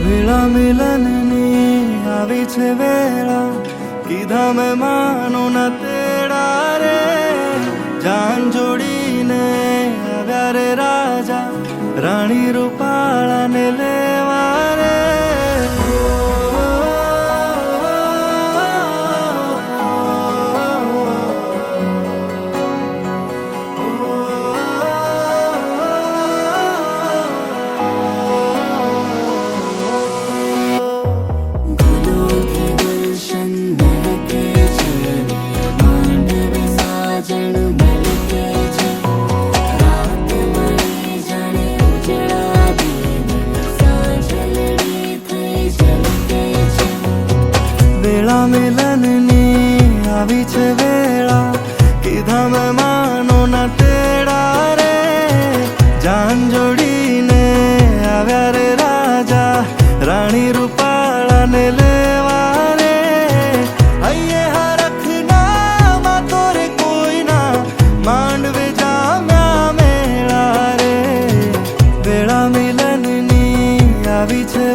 વેળા મિલનની આવી છે વેળા, કીધા મેં માનો ના તેડા રે. જાન જોડીને આવ્યા રે રાજા, રાણી રૂપાળાને લેવા રે. વેળા મિલનની આવી છે વેળા, કીધા મેં માનો ના તેડા રે. જાન જોડીને આવ્યા રે રાજા, રાણી રૂપાળાને લેવા રે. હૈયે હરખના વાતો રે કોઈના, માંડવે જામ્યા મેળા રે. વેળા મિલનની આવી છે